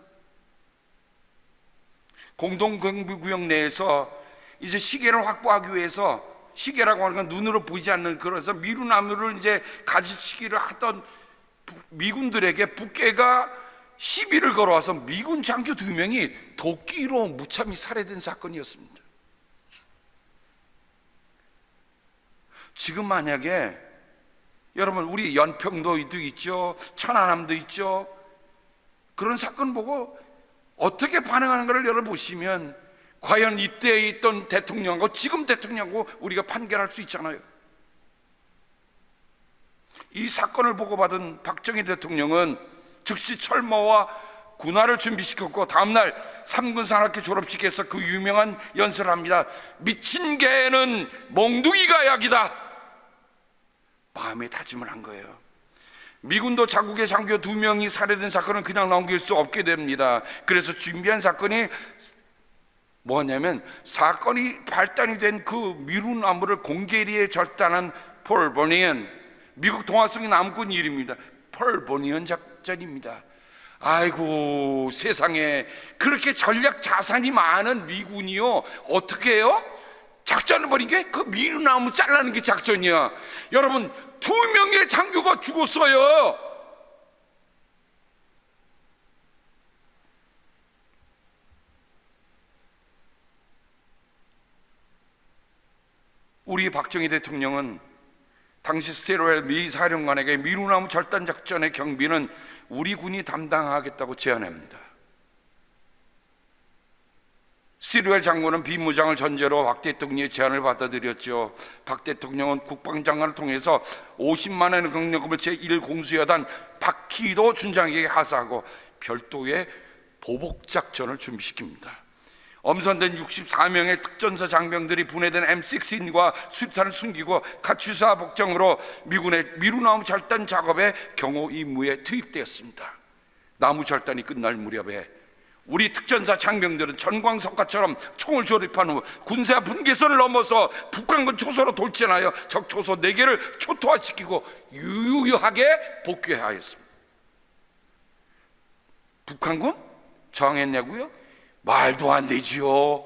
공동경비구역 내에서 이제 시계를 확보하기 위해서, 시계라고 하는 건 눈으로 보이지 않는, 그래서 미루나무를 이제 가지치기를 하던 미군들에게 북괴가 시비를 걸어와서 미군 장교 2명이 도끼로 무참히 살해된 사건이었습니다. 지금 만약에 여러분, 우리 연평도도 있죠, 천안함도 있죠, 그런 사건 보고 어떻게 반응하는가를 여러분 보시면 과연 이때에 있던 대통령하고 지금 대통령하고 우리가 판결할 수 있잖아요. 이 사건을 보고받은 박정희 대통령은 즉시 철모와 군화를 준비시켰고 다음날 3군 산악회 졸업식에서 그 유명한 연설을 합니다. 미친 개는 몽둥이가 약이다. 마음에 다짐을 한 거예요. 미군도 자국의 장교 2명이 살해된 사건은 그냥 넘길 수 없게 됩니다. 그래서 준비한 사건이 뭐냐면, 사건이 발단이 된 그 미루나무를 공개리에 절단한 폴 버니언, 미국 동아성이 남군 일입니다. 폴 버니언 작전입니다. 아이고 세상에, 그렇게 전략 자산이 많은 미군이요, 어떻게 해요? 작전을 벌인 게 그 미루나무 잘라는 게 작전이야. 여러분, 2명의 장교가 죽었어요. 우리 박정희 대통령은 당시 스티로웰 미 사령관에게 미루나무 절단 작전의 경비는 우리 군이 담당하겠다고 제안합니다. 스티로웰 장군은 비무장을 전제로 박 대통령의 제안을 받아들였죠. 박 대통령은 국방장관을 통해서 50만 원의 경력금을 제1공수여단 박희도 준장에게 하사하고 별도의 보복작전을 준비시킵니다. 엄선된 64명의 특전사 장병들이 분해된 M16과 수탄을 숨기고 카츄사 복장으로 미군의 미루나무 절단 작업에 경호 임무에 투입되었습니다. 나무 절단이 끝날 무렵에 우리 특전사 장병들은 전광석화처럼 총을 조립한 후 군사 분계선을 넘어서 북한군 초소로 돌진하여 적 초소 4개를 초토화시키고 유유하게 복귀하였습니다. 북한군 저항했냐고요? 말도 안 되지요.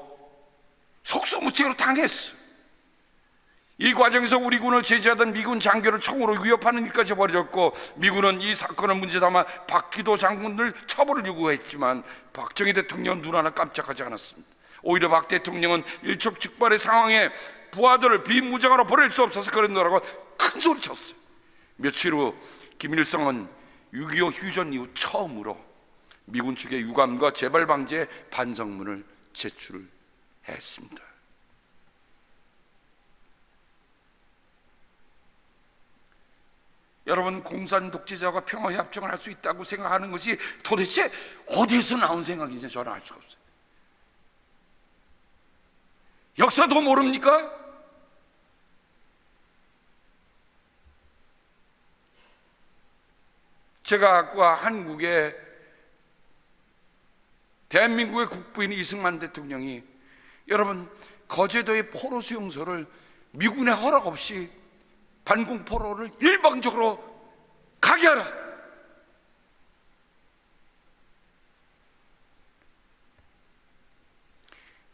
속수무책으로 당했어. 이 과정에서 우리 군을 제지하던 미군 장교를 총으로 위협하는 일까지 벌어졌고, 미군은 이 사건을 문제삼아 박기도 장군을 처벌을 요구했지만 박정희 대통령은 눈 하나 깜짝하지 않았습니다. 오히려 박 대통령은 일촉즉발의 상황에 부하들을 비무장으로 보낼 수 없어서 그런다라고 큰 소리 쳤어요. 며칠 후 김일성은 6.25 휴전 이후 처음으로 미군 측의 유감과 재발 방지의 반성문을 제출했습니다. 여러분, 공산 독재자와 평화 협정을 할 수 있다고 생각하는 것이 도대체 어디서 나온 생각인지 저는 알 수가 없어요. 역사도 모릅니까? 제가 아까 한국의 대한민국의 국부인 이승만 대통령이 여러분 거제도의 포로 수용소를 미군의 허락 없이 반공포로를 일방적으로 가게 하라.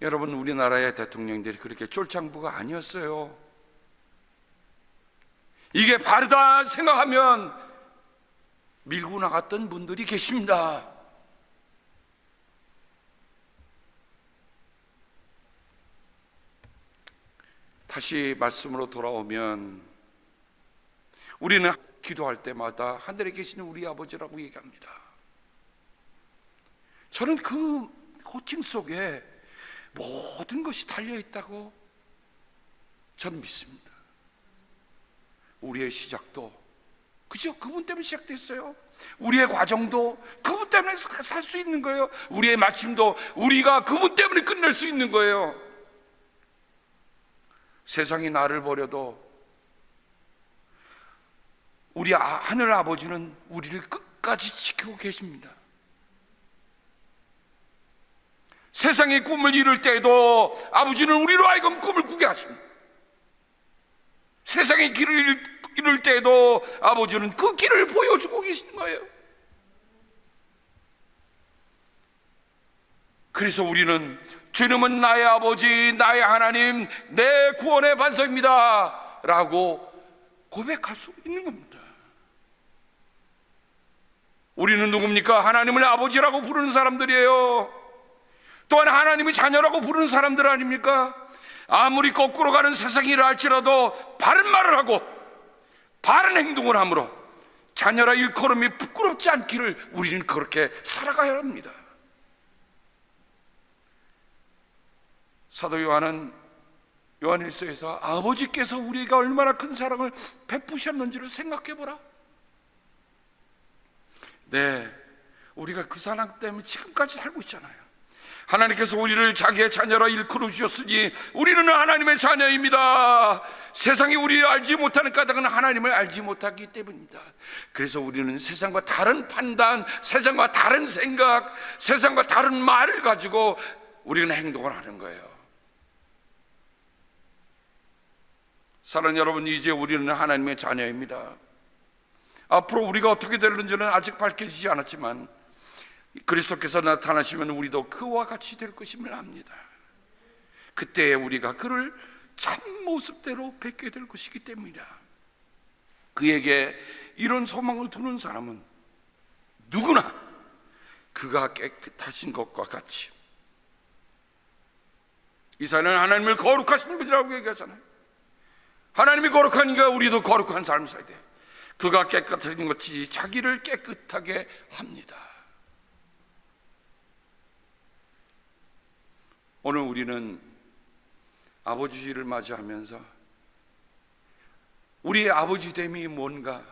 여러분, 우리나라의 대통령들이 그렇게 쫄창부가 아니었어요. 이게 바르다 생각하면 밀고 나갔던 분들이 계십니다. 다시 말씀으로 돌아오면 우리는 기도할 때마다 하늘에 계시는 우리 아버지라고 얘기합니다. 저는 그 호칭 속에 모든 것이 달려있다고 저는 믿습니다. 우리의 시작도 그죠? 그분 때문에 시작됐어요. 우리의 과정도 그분 때문에 살 수 있는 거예요. 우리의 마침도 우리가 그분 때문에 끝낼 수 있는 거예요. 세상이 나를 버려도 우리 하늘 아버지는 우리를 끝까지 지키고 계십니다. 세상의 꿈을 이룰 때에도 아버지는 우리로 하여금 꿈을 꾸게 하십니다. 세상의 길을 이룰 때에도 아버지는 그 길을 보여주고 계시는 거예요. 그래서 우리는 주님은 나의 아버지, 나의 하나님, 내 구원의 반석입니다 라고 고백할 수 있는 겁니다. 우리는 누굽니까? 하나님을 아버지라고 부르는 사람들이에요. 또한 하나님의 자녀라고 부르는 사람들 아닙니까? 아무리 거꾸로 가는 세상이라 할지라도 바른 말을 하고 바른 행동을 함으로 자녀라 일컬음이 부끄럽지 않기를 우리는 그렇게 살아가야 합니다. 사도 요한은 요한일서에서 아버지께서 우리가 얼마나 큰 사랑을 베푸셨는지를 생각해보라. 네, 우리가 그 사랑 때문에 지금까지 살고 있잖아요. 하나님께서 우리를 자기의 자녀라 일컬어 주셨으니 우리는 하나님의 자녀입니다. 세상이 우리를 알지 못하는 까닭은 하나님을 알지 못하기 때문입니다. 그래서 우리는 세상과 다른 판단, 세상과 다른 생각, 세상과 다른 말을 가지고 우리는 행동을 하는 거예요. 사랑하는 여러분, 이제 우리는 하나님의 자녀입니다. 앞으로 우리가 어떻게 될는지는 아직 밝혀지지 않았지만 그리스도께서 나타나시면 우리도 그와 같이 될 것임을 압니다. 그때에 우리가 그를 참 모습대로 뵙게 될 것이기 때문이다. 그에게 이런 소망을 두는 사람은 누구나 그가 깨끗하신 것과 같이, 이사야는 하나님을 거룩하신 분이라고 얘기하잖아요. 하나님이 거룩하니까 우리도 거룩한 삶을 살아야 돼. 그가 깨끗하신 것이 자기를 깨끗하게 합니다. 오늘 우리는 아버지를 맞이하면서 우리의 아버지됨이 뭔가,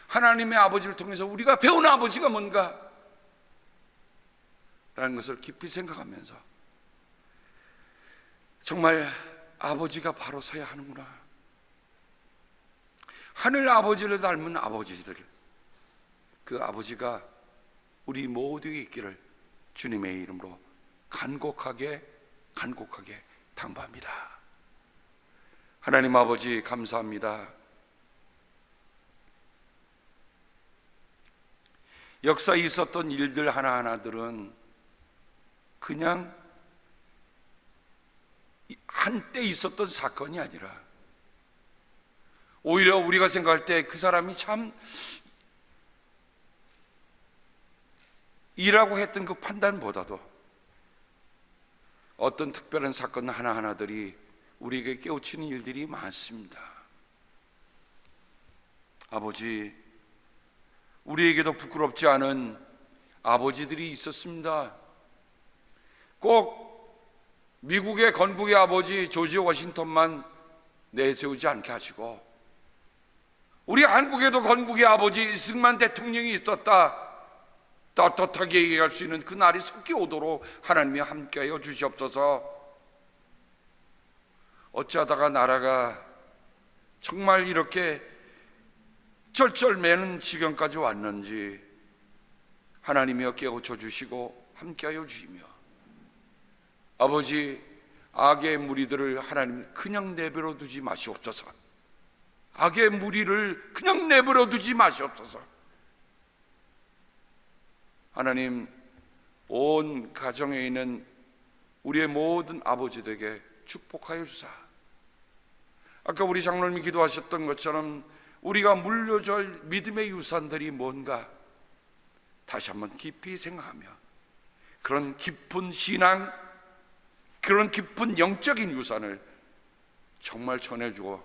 하나님의 아버지를 통해서 우리가 배운 아버지가 뭔가 라는 것을 깊이 생각하면서 정말 아버지가 바로 서야 하는구나. 하늘 아버지를 닮은 아버지들, 그 아버지가 우리 모두에게 있기를 주님의 이름으로 간곡하게 당부합니다. 하나님 아버지, 감사합니다. 역사에 있었던 일들 하나하나들은 그냥 한때 있었던 사건이 아니라 오히려 우리가 생각할 때 그 사람이 참 이라고 했던 그 판단보다도 어떤 특별한 사건 하나하나들이 우리에게 깨우치는 일들이 많습니다. 아버지, 우리에게도 부끄럽지 않은 아버지들이 있었습니다. 꼭 미국의 건국의 아버지 조지 워싱턴만 내세우지 않게 하시고 우리 한국에도 건국의 아버지 이승만 대통령이 있었다, 떳떳하게 얘기할 수 있는 그 날이 속히 오도록 하나님이 함께하여 주시옵소서. 어쩌다가 나라가 정말 이렇게 쩔쩔매는 지경까지 왔는지 하나님이여 깨우쳐 주시고 함께하여 주시며, 아버지, 악의 무리들을 하나님 그냥 내버려 두지 마시옵소서. 악의 무리를 그냥 내버려 두지 마시옵소서. 하나님, 온 가정에 있는 우리의 모든 아버지들에게 축복하여 주사. 아까 우리 장로님이 기도하셨던 것처럼 우리가 물려줄 믿음의 유산들이 뭔가 다시 한번 깊이 생각하며 그런 깊은 신앙, 그런 깊은 영적인 유산을 정말 전해주고,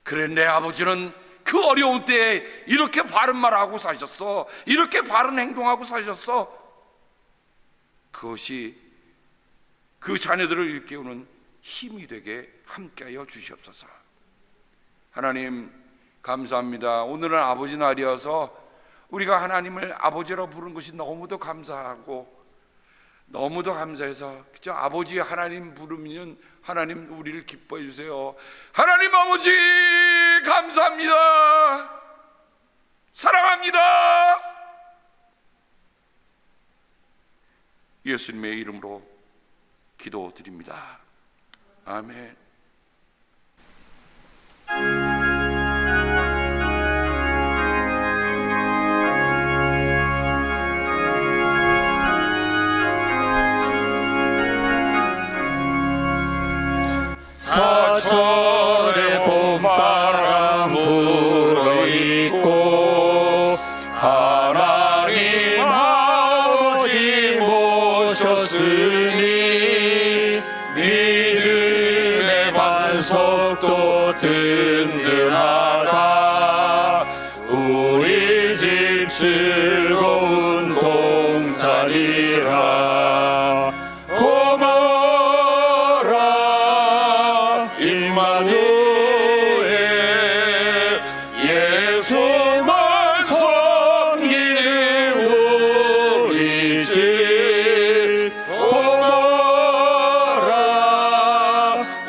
그래 내 아버지는 그 어려울 때에 이렇게 바른 말하고 사셨어, 이렇게 바른 행동하고 사셨어. 그것이 그 자녀들을 일깨우는 힘이 되게 함께하여 주시옵소서. 하나님 감사합니다. 오늘은 아버지 날이어서 우리가 하나님을 아버지라고 부르는 것이 너무도 감사하고 너무도 감사해서 그저 아버지 하나님 부르면 하나님 우리를 기뻐해 주세요. 하나님 아버지 감사합니다. 사랑합니다. 예수님의 이름으로 기도드립니다. 아멘. 사철의 봄바람 불어있고 하나님 아버지 모셨으니 믿음의 반석도 든든하다. 우리 집 즐거운 동산이라. 고마워라 임마누엘, 예수만 섬기는 우리 집. 고마워라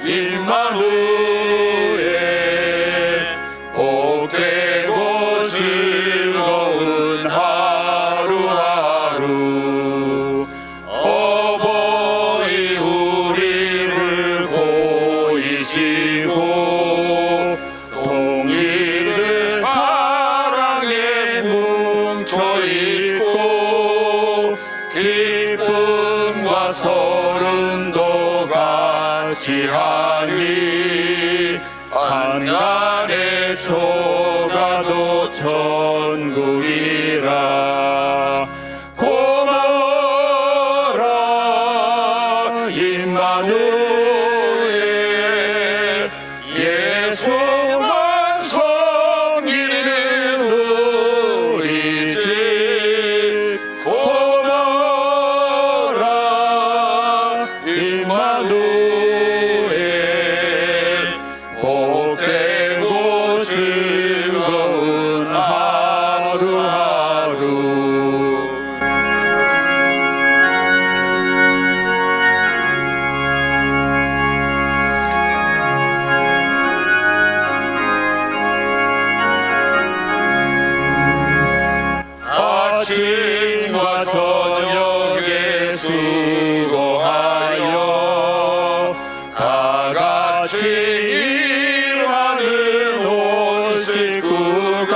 임마누엘, 복되고 즐거운 하루하루. 어버이 우리를 보이시고 동일을 사랑에 뭉쳐있고 기쁨과 서른도 같이 하니 한간의 초가도 천국이라. 고마워라 임마누엘, 예수만 섬기는 우리 집. 고마워라 임마누엘, 복되고 즐거운 하루하루. 아침과 저녁에 수고하여 다 같이 일하는 온 식구가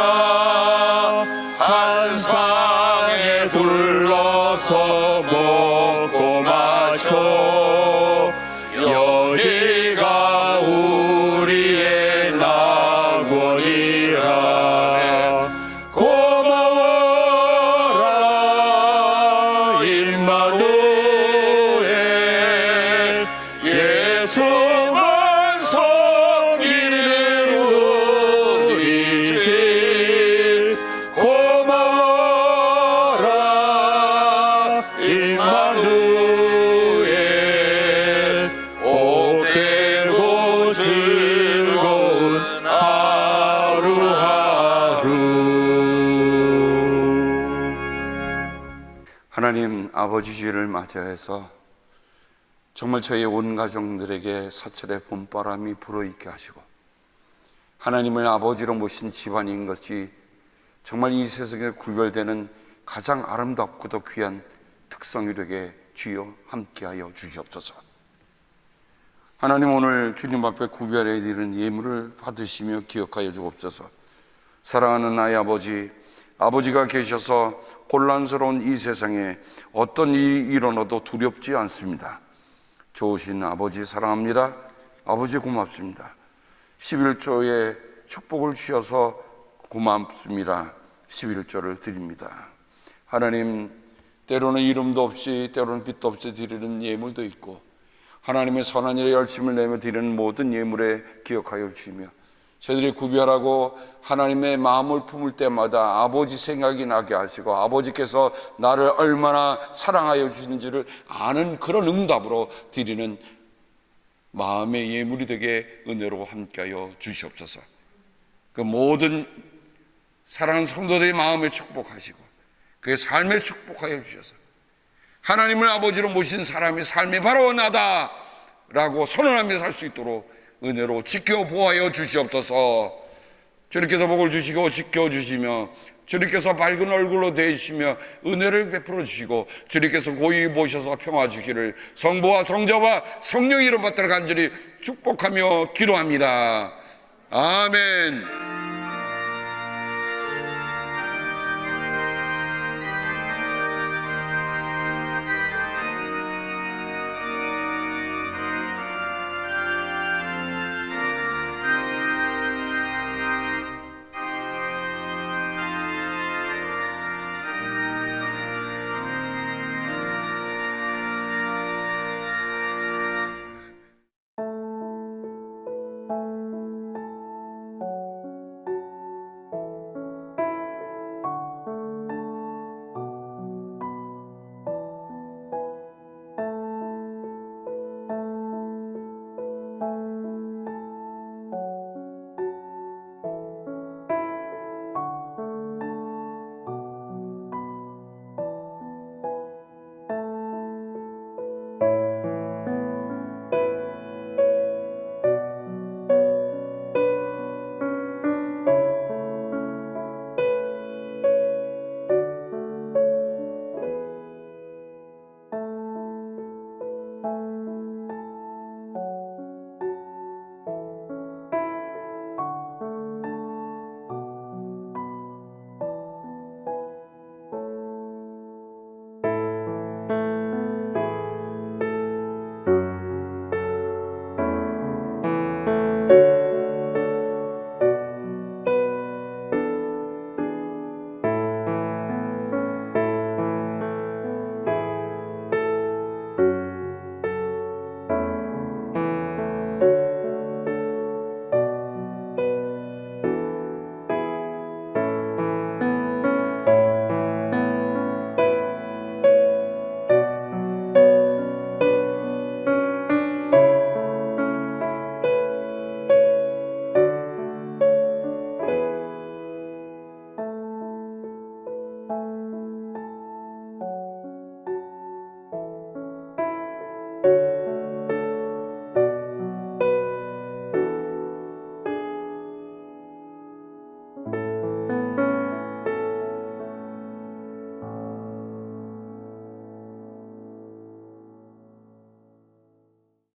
한 상에 둘러서 먹고 마셔. 여기가 우리의 낙원이라. 고마워라 임마누엘, 예수만 섬기는 우리 집. 고마워라 임마누엘, 복되고 즐거운 하루하루. 하나님 아버지 주일을 맞이해서 정말 저희 온 가정들에게 사철의 봄바람이 불어있게 하시고 하나님을 아버지로 모신 집안인 것이 정말 이 세상에 구별되는 가장 아름답고도 귀한 특성이 되게 주여 함께하여 주시옵소서. 하나님, 오늘 주님 앞에 구별해 드리는 예물을 받으시며 기억하여 주옵소서. 사랑하는 나의 아버지, 아버지가 계셔서 혼란스러운 이 세상에 어떤 일이 일어나도 두렵지 않습니다. 좋으신 아버지 사랑합니다. 아버지 고맙습니다. 11조의 축복을 주셔서 고맙습니다. 11조를 드립니다. 하나님, 때로는 이름도 없이, 때로는 빛도 없이 드리는 예물도 있고, 하나님의 선한 일에 열심을 내며 드리는 모든 예물에 기억하여 주시며, 저희들이 구별하고 하나님의 마음을 품을 때마다 아버지 생각이 나게 하시고, 아버지께서 나를 얼마나 사랑하여 주시는지를 아는 그런 응답으로 드리는 마음의 예물이 되게 은혜로 함께하여 주시옵소서. 그 모든 사랑하는 성도들의 마음을 축복하시고 그의 삶을 축복하여 주셔서 하나님을 아버지로 모신 사람의 삶이 바로 나다 라고 선언하며 살 수 있도록 은혜로 지켜보아여 주시옵소서. 주님께서 복을 주시고 지켜주시며, 주님께서 밝은 얼굴로 대해주시며 은혜를 베풀어 주시고, 주님께서 고이 모셔서 평화 주기를 성부와 성자와 성령 이름 받들어 간절히 축복하며 기도합니다. 아멘.